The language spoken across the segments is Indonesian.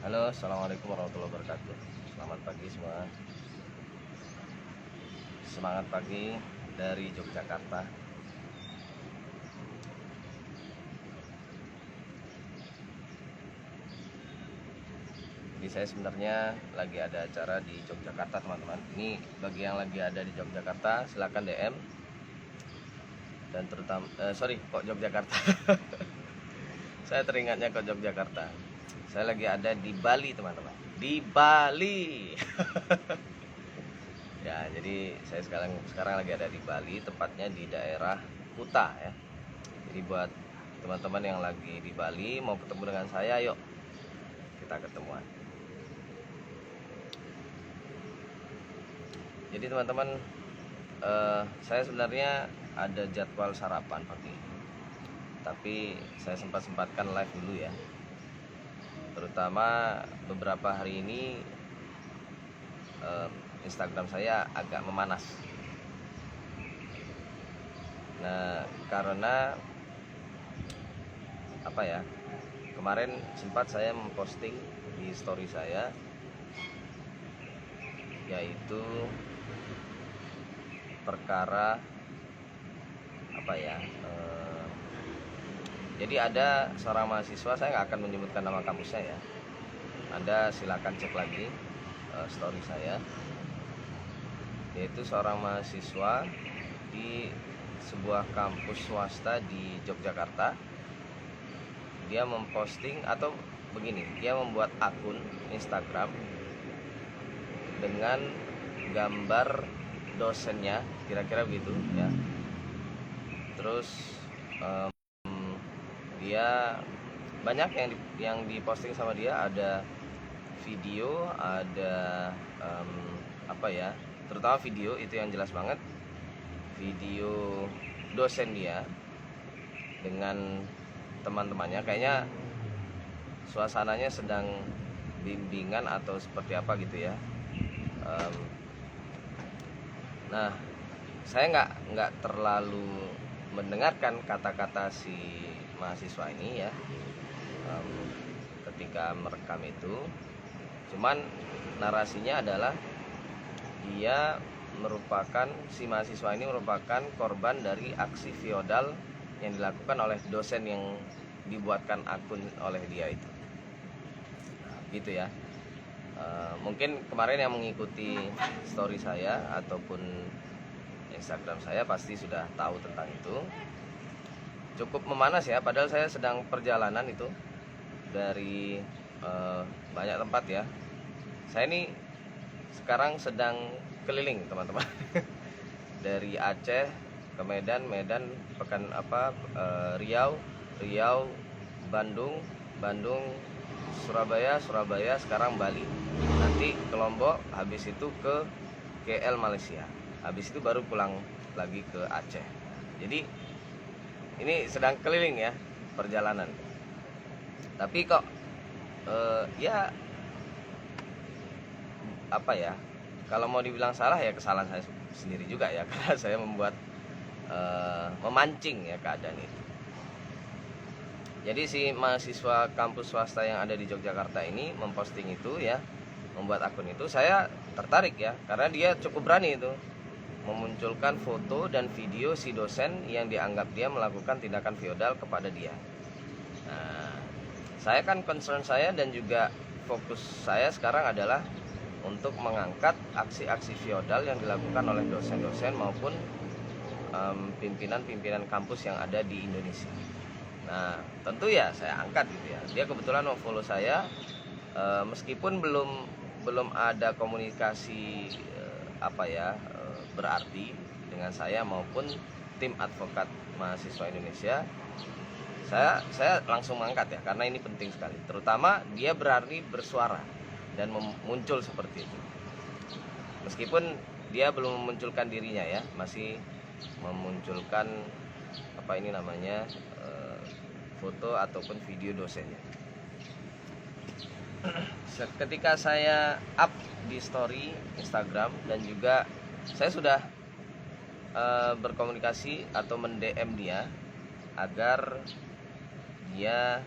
Halo, assalamualaikum warahmatullahi wabarakatuh. Selamat pagi semua. Semangat pagi dari Yogyakarta. Jadi saya sebenarnya lagi ada acara di Yogyakarta, teman-teman. Ini bagi yang lagi ada di Yogyakarta, silakan DM. Dan terutama, kok Yogyakarta? Saya teringatnya kok Yogyakarta. Saya lagi ada di Bali, teman-teman. Di Bali. Ya, jadi saya sekarang lagi ada di Bali, tepatnya di daerah Kuta ya. Jadi buat teman-teman yang lagi di Bali mau ketemu dengan saya, yuk kita ketemuan. Jadi teman-teman, saya sebenarnya ada jadwal sarapan pagi, tapi saya sempat-sempatkan live dulu ya. Terutama beberapa hari ini Instagram saya agak memanas. Nah, karena apa ya? Kemarin sempat saya memposting di story saya, yaitu perkara apa ya? Jadi ada seorang mahasiswa, saya nggak akan menyebutkan nama kampusnya ya. Anda silakan cek lagi story saya, yaitu seorang mahasiswa di sebuah kampus swasta di Yogyakarta. Dia memposting atau begini, dia membuat akun Instagram dengan gambar dosennya, kira-kira begitu ya. Terus dia banyak yang diposting sama dia, ada video, ada apa ya, terutama video itu yang jelas banget, video dosen dia dengan teman-temannya, kayaknya suasananya sedang bimbingan atau seperti apa gitu ya. Nah, saya nggak terlalu mendengarkan kata-kata si mahasiswa ini ya ketika merekam itu. Cuman narasinya adalah si mahasiswa ini merupakan korban dari aksi feodal yang dilakukan oleh dosen yang dibuatkan akun oleh dia itu. Nah, gitu ya. Mungkin kemarin yang mengikuti story saya ataupun Instagram saya pasti sudah tahu tentang itu. Cukup memanas ya, padahal saya sedang perjalanan itu dari banyak tempat ya. Saya ini sekarang sedang keliling, teman-teman. Dari Aceh ke Medan, Riau, Bandung, Surabaya, sekarang Bali. Nanti ke Lombok, habis itu ke KL Malaysia. Habis itu baru pulang lagi ke Aceh. Jadi ini sedang keliling ya, perjalanan. Tapi kok ya apa ya, kalau mau dibilang salah ya kesalahan saya sendiri juga ya, karena saya memancing ya keadaan itu. Jadi si mahasiswa kampus swasta yang ada di Yogyakarta ini memposting itu ya, membuat akun itu, saya tertarik ya, karena dia cukup berani itu memunculkan foto dan video si dosen yang dianggap dia melakukan tindakan feodal kepada dia. Nah, saya kan concern saya dan juga fokus saya sekarang adalah untuk mengangkat aksi-aksi feodal yang dilakukan oleh dosen-dosen maupun pimpinan-pimpinan kampus yang ada di Indonesia. Nah, tentu ya saya angkat gitu ya. Dia kebetulan mau follow saya, meskipun belum ada komunikasi berarti dengan saya maupun tim advokat mahasiswa Indonesia. Saya langsung mengangkat ya, karena ini penting sekali. Terutama dia berani bersuara dan muncul seperti itu. Meskipun dia belum memunculkan dirinya ya, masih memunculkan foto ataupun video dosennya. Ketika saya up di story Instagram, dan juga saya sudah berkomunikasi atau mendm dia agar dia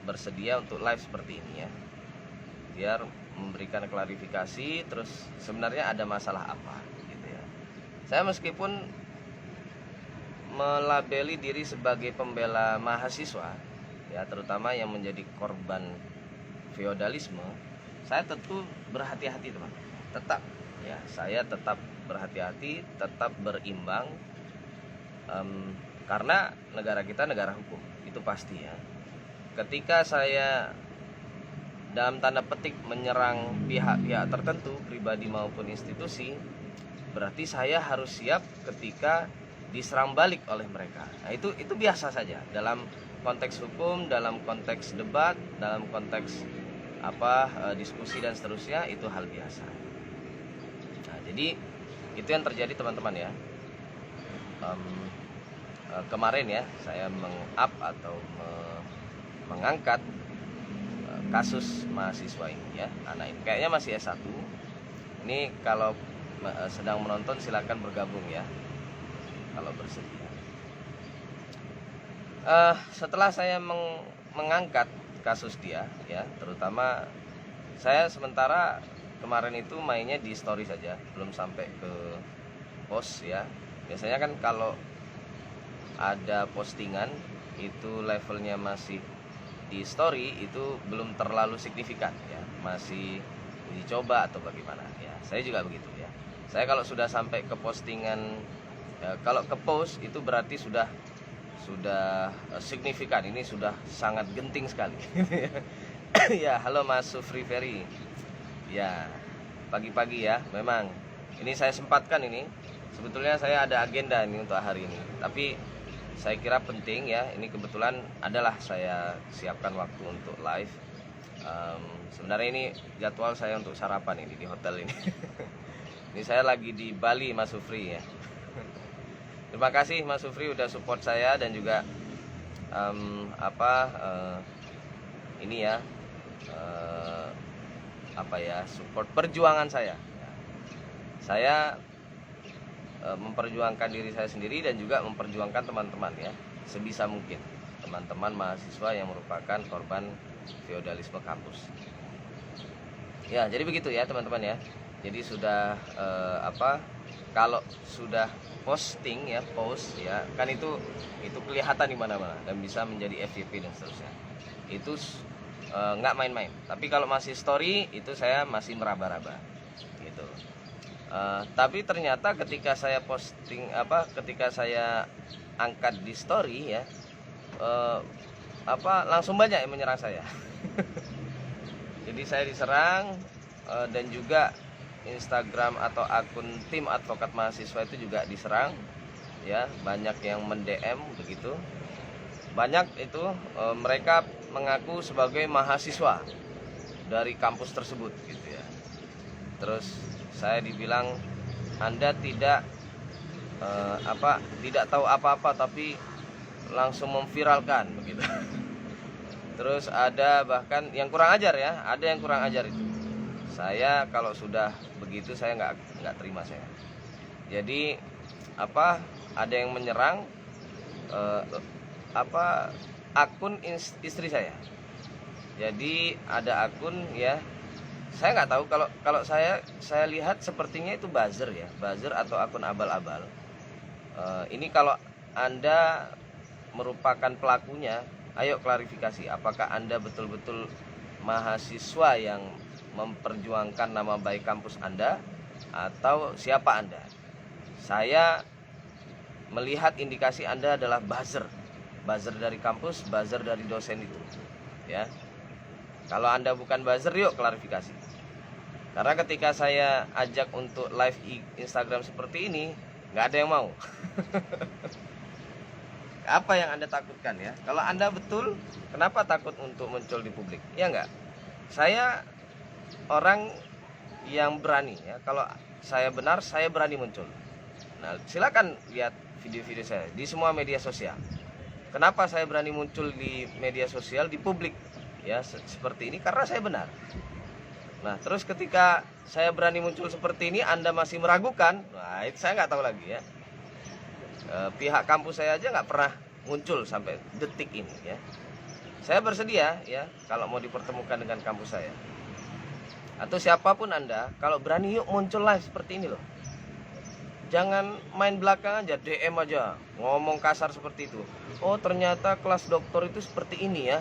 bersedia untuk live seperti ini ya. biar memberikan klarifikasi, terus sebenarnya ada masalah apa gitu ya. Saya meskipun melabeli diri sebagai pembela mahasiswa ya, terutama yang menjadi korban feodalisme, saya tentu berhati-hati teman. Tetap ya, saya tetap berhati-hati, tetap berimbang, karena negara kita negara hukum, itu pasti ya. Ketika saya dalam tanda petik menyerang pihak-pihak tertentu, pribadi maupun institusi, berarti saya harus siap ketika diserang balik oleh mereka. Nah, itu biasa saja dalam konteks hukum, dalam konteks debat, dalam konteks diskusi dan seterusnya, itu hal biasa. Nah, jadi itu yang terjadi teman-teman ya. Kemarin ya saya meng-up atau mengangkat kasus mahasiswa ini ya, anak ini kayaknya masih S1. Ini kalau sedang menonton silakan bergabung ya kalau bersedia. Setelah saya mengangkat kasus dia ya, terutama saya sementara kemarin itu mainnya di story saja, belum sampai ke post ya. Biasanya kan kalau ada postingan itu levelnya masih di story, itu belum terlalu signifikan ya, masih dicoba atau bagaimana ya. Saya juga begitu ya. Saya kalau sudah sampai ke postingan ya, kalau ke post itu berarti sudah signifikan, ini sudah sangat genting sekali. Ya, halo Mas Sufri Ferry. Ya, pagi-pagi ya, memang ini saya sempatkan ini. Sebetulnya saya ada agenda ini untuk hari ini, tapi saya kira penting ya, ini kebetulan adalah saya siapkan waktu untuk live. Sebenarnya ini jadwal saya untuk sarapan ini di hotel ini. Ini saya lagi di Bali Mas Sufri ya. Terima kasih Mas Sufri udah support saya dan juga ini ya support perjuangan saya. Saya memperjuangkan diri saya sendiri dan juga memperjuangkan teman-teman ya, sebisa mungkin teman-teman mahasiswa yang merupakan korban feodalisme kampus. Ya, jadi begitu ya teman-teman ya. Jadi sudah kalau sudah posting ya, post ya, kan itu kelihatan di mana-mana dan bisa menjadi FYP dan seterusnya. Itu nggak main-main. Tapi kalau masih story itu saya masih meraba-raba gitu. Tapi ternyata ketika saya posting ketika saya angkat di story ya, langsung banyak yang menyerang saya. Jadi saya diserang, dan juga Instagram atau akun tim advokat mahasiswa itu juga diserang ya, banyak yang mend-DM begitu. Banyak itu mereka mengaku sebagai mahasiswa dari kampus tersebut gitu ya. Terus saya dibilang Anda tidak tahu apa-apa tapi langsung memviralkan begitu. Terus ada bahkan yang kurang ajar ya, ada yang kurang ajar itu. Saya kalau sudah begitu saya nggak terima saya. Jadi ada yang menyerang akun istri saya. Jadi ada akun ya. Saya nggak tahu, kalau saya lihat sepertinya itu buzzer ya, buzzer atau akun abal-abal. Ini kalau Anda merupakan pelakunya, ayo klarifikasi, apakah Anda betul-betul mahasiswa yang memperjuangkan nama baik kampus Anda atau siapa Anda? Saya melihat indikasi Anda adalah buzzer dari kampus, buzzer dari dosen itu ya. Kalau Anda bukan buzzer, yuk klarifikasi. Karena ketika saya ajak untuk live Instagram seperti ini, nggak ada yang mau. Apa yang Anda takutkan ya? Kalau Anda betul, kenapa takut untuk muncul di publik? Ya nggak? Saya orang yang berani ya. Kalau saya benar, saya berani muncul. Nah, silakan lihat video-video saya di semua media sosial. Kenapa saya berani muncul di media sosial, di publik? Ya seperti ini karena saya benar. Nah terus ketika saya berani muncul seperti ini Anda masih meragukan, nah itu saya nggak tahu lagi ya. Pihak kampus saya aja nggak pernah muncul sampai detik ini ya. Saya bersedia ya kalau mau dipertemukan dengan kampus saya. Atau siapapun Anda, kalau berani yuk muncul live seperti ini loh. Jangan main belakang aja, DM aja, ngomong kasar seperti itu. Oh ternyata kelas doktor itu seperti ini ya.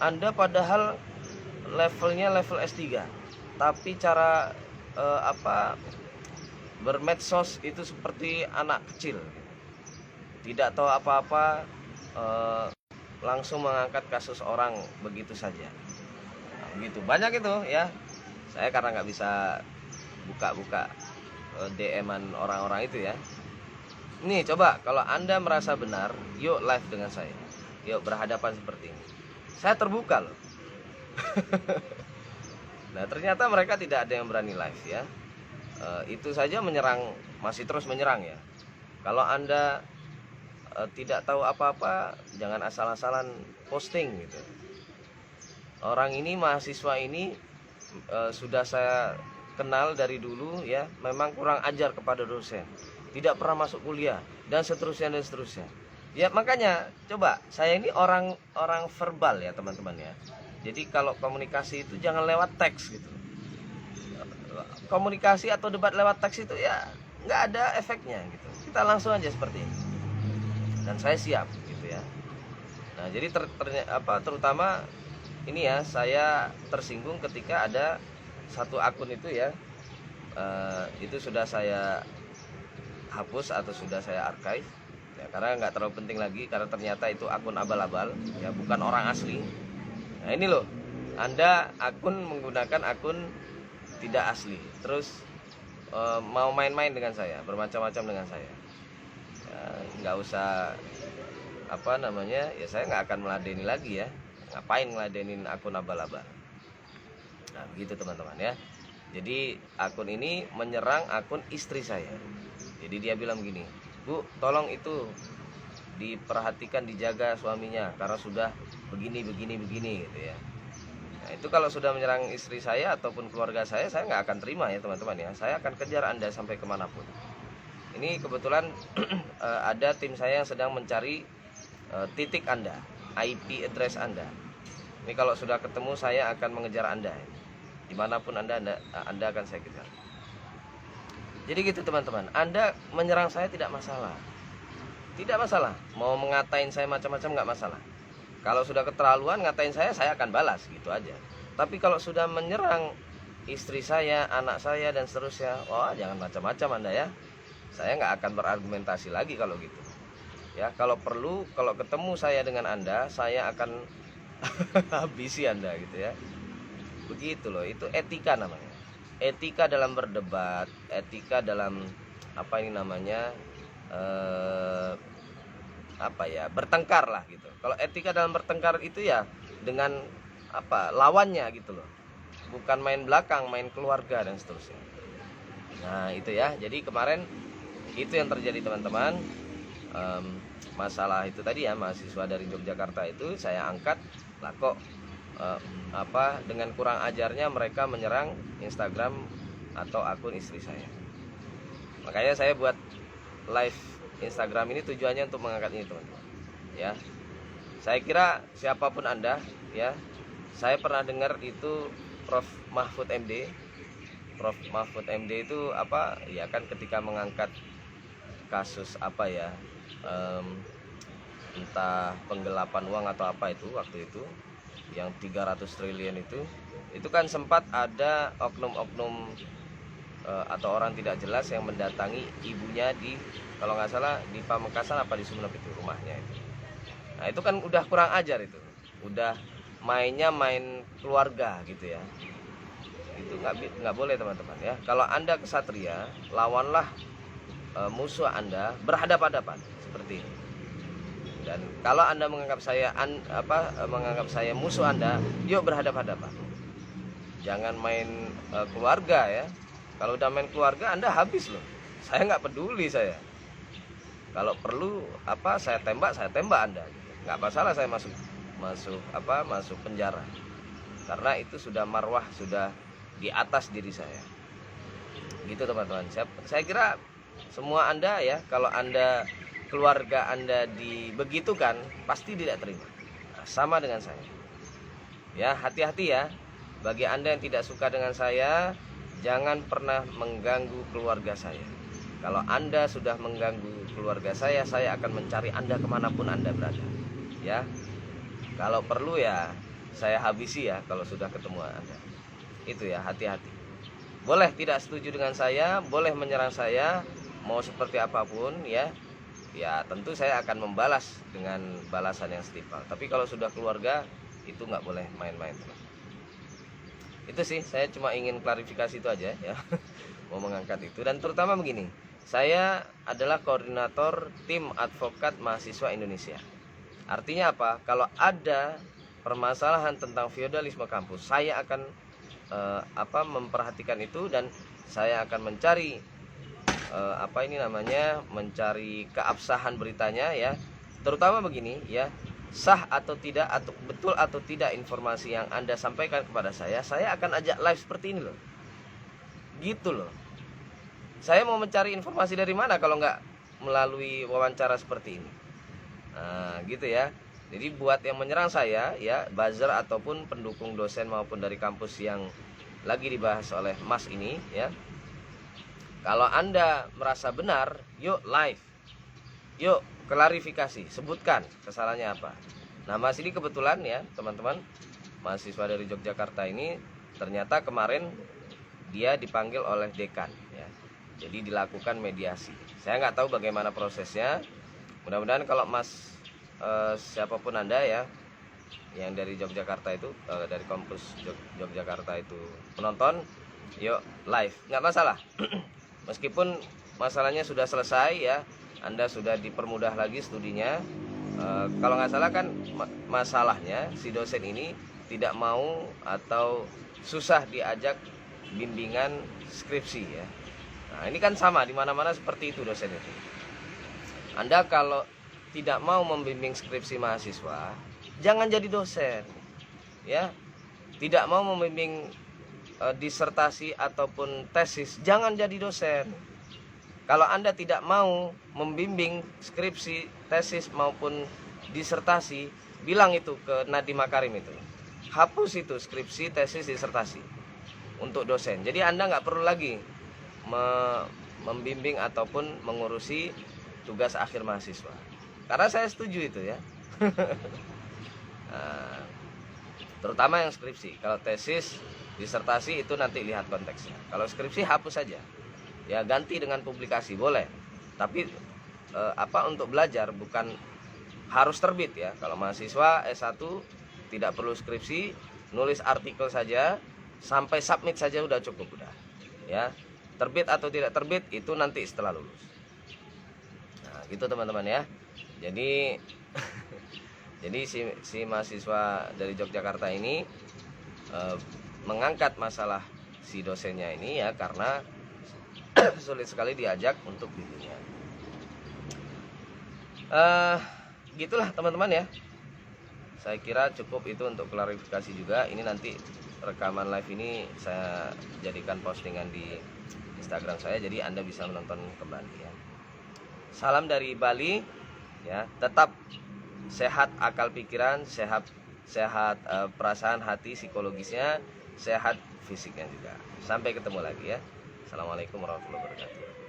Anda padahal levelnya level S3, tapi cara bermedsos itu seperti anak kecil. Tidak tahu apa-apa, langsung mengangkat kasus orang begitu saja. Nah, begitu banyak itu ya. Saya karena nggak bisa buka-buka DM-an orang-orang itu ya. Nih coba kalau Anda merasa benar, yuk live dengan saya. Yuk berhadapan seperti ini. Saya terbuka loh. Nah ternyata mereka tidak ada yang berani live ya. Itu saja menyerang, masih terus menyerang ya. Kalau Anda tidak tahu apa-apa, jangan asal-asalan posting gitu. Orang ini, mahasiswa ini sudah saya kenal dari dulu ya, memang kurang ajar kepada dosen, tidak pernah masuk kuliah dan seterusnya dan seterusnya. Ya makanya coba, saya ini orang verbal ya teman-teman ya. Jadi kalau komunikasi itu jangan lewat teks gitu. Komunikasi atau debat lewat teks itu ya nggak ada efeknya gitu. Kita langsung aja seperti ini. Dan saya siap gitu ya. Nah jadi terutama ini ya, saya tersinggung ketika ada satu akun itu ya, itu sudah saya hapus atau sudah saya archive ya, karena nggak terlalu penting lagi, karena ternyata itu akun abal-abal ya, bukan orang asli. Nah ini loh, Anda menggunakan akun tidak asli, terus mau main-main dengan saya, bermacam-macam dengan saya ya, nggak usah ya, saya nggak akan meladeni lagi ya. Ngapain ngeladenin akun abal-abal. Nah begitu teman-teman ya. Jadi akun ini menyerang akun istri saya. Jadi dia bilang begini, Bu tolong itu diperhatikan, dijaga suaminya, karena sudah begini gitu ya. Nah itu kalau sudah menyerang istri saya ataupun keluarga saya nggak akan terima ya teman-teman ya. Saya akan kejar Anda sampai kemanapun. Ini kebetulan ada tim saya yang sedang mencari titik Anda, IP address Anda. Ini kalau sudah ketemu, saya akan mengejar Anda. Dimanapun Anda akan saya kejar. Jadi gitu teman-teman, Anda menyerang saya tidak masalah. Tidak masalah. Mau mengatain saya macam-macam nggak masalah. Kalau sudah keterlaluan ngatain saya akan balas gitu aja. Tapi kalau sudah menyerang istri saya, anak saya dan seterusnya, wah jangan macam-macam Anda ya. Saya nggak akan berargumentasi lagi kalau gitu. Ya, kalau perlu, kalau ketemu saya dengan Anda, saya akan habisi Anda gitu ya. Begitu loh, itu etika namanya. Etika dalam berdebat, etika dalam bertengkar lah gitu. Kalau etika dalam bertengkar itu ya dengan lawannya gitu loh. Bukan main belakang, main keluarga dan seterusnya. Nah, itu ya. Jadi kemarin itu yang terjadi teman-teman. Masalah itu tadi ya, mahasiswa dari Yogyakarta itu saya angkat lah, kok dengan kurang ajarnya mereka menyerang Instagram atau akun istri saya. Makanya saya buat live Instagram ini tujuannya untuk mengangkat ini teman-teman ya. Saya kira siapapun Anda ya, saya pernah dengar itu Prof Mahfud MD. Prof Mahfud MD itu ya kan, ketika mengangkat kasus entah penggelapan uang atau apa itu waktu itu yang 300 triliun itu kan sempat ada oknum-oknum atau orang tidak jelas yang mendatangi ibunya di, kalau nggak salah di Pamekasan apa di Sumeneb itu rumahnya itu. Nah itu kan udah kurang ajar, itu udah main keluarga gitu ya. Itu nggak boleh teman-teman ya. Kalau Anda kesatria, lawanlah musuh Anda berhadapan-hadapan seperti ini. Dan kalau Anda menganggap saya musuh Anda, yuk berhadapan-hadapan. Jangan main keluarga ya. Kalau udah main keluarga Anda habis loh. Saya nggak peduli saya. Kalau perlu saya tembak Anda. Nggak masalah saya masuk penjara. Karena itu sudah marwah, sudah di atas diri saya. Gitu teman-teman. Saya kira semua Anda ya, kalau Anda keluarga Anda dibegitukan, pasti tidak terima. Nah, sama dengan saya. Ya, hati-hati ya. bagi Anda yang tidak suka dengan saya, jangan pernah mengganggu keluarga saya. Kalau Anda sudah mengganggu keluarga saya akan mencari Anda kemanapun Anda berada. Ya, kalau perlu ya saya habisi ya kalau sudah ketemu Anda. Itu ya, hati-hati. Boleh tidak setuju dengan saya, boleh menyerang saya, mau seperti apapun ya. Ya tentu saya akan membalas dengan balasan yang setimpal. Tapi kalau sudah keluarga, itu nggak boleh main-main. Itu sih, saya cuma ingin klarifikasi itu aja ya. Mau mengangkat itu. Dan terutama begini, saya adalah koordinator tim advokat mahasiswa Indonesia. Artinya apa? Kalau ada permasalahan tentang feodalisme kampus, saya akan memperhatikan itu, dan saya akan mencari mencari keabsahan beritanya ya. Terutama begini ya, sah atau tidak, atau betul atau tidak informasi yang Anda sampaikan kepada saya akan ajak live seperti ini loh. Gitu loh. Saya mau mencari informasi dari mana kalau nggak melalui wawancara seperti ini. Nah, gitu ya. Jadi buat yang menyerang saya ya, buzzer ataupun pendukung dosen maupun dari kampus yang lagi dibahas oleh Mas ini ya. Kalau Anda merasa benar, yuk live. Yuk klarifikasi, sebutkan kesalahannya apa. Nah, Mas ini kebetulan ya, teman-teman, mahasiswa dari Yogyakarta ini ternyata kemarin dia dipanggil oleh dekan ya. Jadi dilakukan mediasi. Saya nggak tahu bagaimana prosesnya. Mudah-mudahan kalau Mas siapapun Anda ya yang dari Yogyakarta itu, dari kampus Yogyakarta itu menonton, yuk live, nggak masalah. Meskipun masalahnya sudah selesai ya, Anda sudah dipermudah lagi studinya. Kalau nggak salah kan masalahnya si dosen ini tidak mau atau susah diajak bimbingan skripsi ya. Nah ini kan sama di mana-mana seperti itu dosen itu. Anda kalau tidak mau membimbing skripsi mahasiswa, jangan jadi dosen ya. Tidak mau membimbing disertasi ataupun tesis, jangan jadi dosen. Kalau Anda tidak mau membimbing skripsi, tesis maupun disertasi, bilang itu ke Nadiem Makarim itu. Hapus itu skripsi, tesis, disertasi untuk dosen. Jadi Anda nggak perlu lagi membimbing ataupun mengurusi tugas akhir mahasiswa. Karena saya setuju itu ya. Nah, terutama yang skripsi. Kalau tesis, disertasi itu nanti lihat konteksnya. Kalau skripsi hapus saja. Ya ganti dengan publikasi boleh. Tapi untuk belajar bukan harus terbit ya. Kalau mahasiswa S1 tidak perlu skripsi, nulis artikel saja sampai submit saja udah cukup udah. Ya. Terbit atau tidak terbit itu nanti setelah lulus. Nah, gitu teman-teman ya. Jadi jadi si mahasiswa dari Yogyakarta ini mengangkat masalah si dosennya ini ya, karena sulit sekali diajak untuk bimbingan. Gitulah teman-teman ya. Saya kira cukup itu untuk klarifikasi juga. Ini nanti rekaman live ini saya jadikan postingan di Instagram saya, jadi Anda bisa menonton kembali ya. Salam dari Bali ya. Tetap sehat akal pikiran, sehat perasaan hati psikologisnya, sehat fisiknya juga. Sampai ketemu lagi ya. Assalamualaikum warahmatullahi wabarakatuh.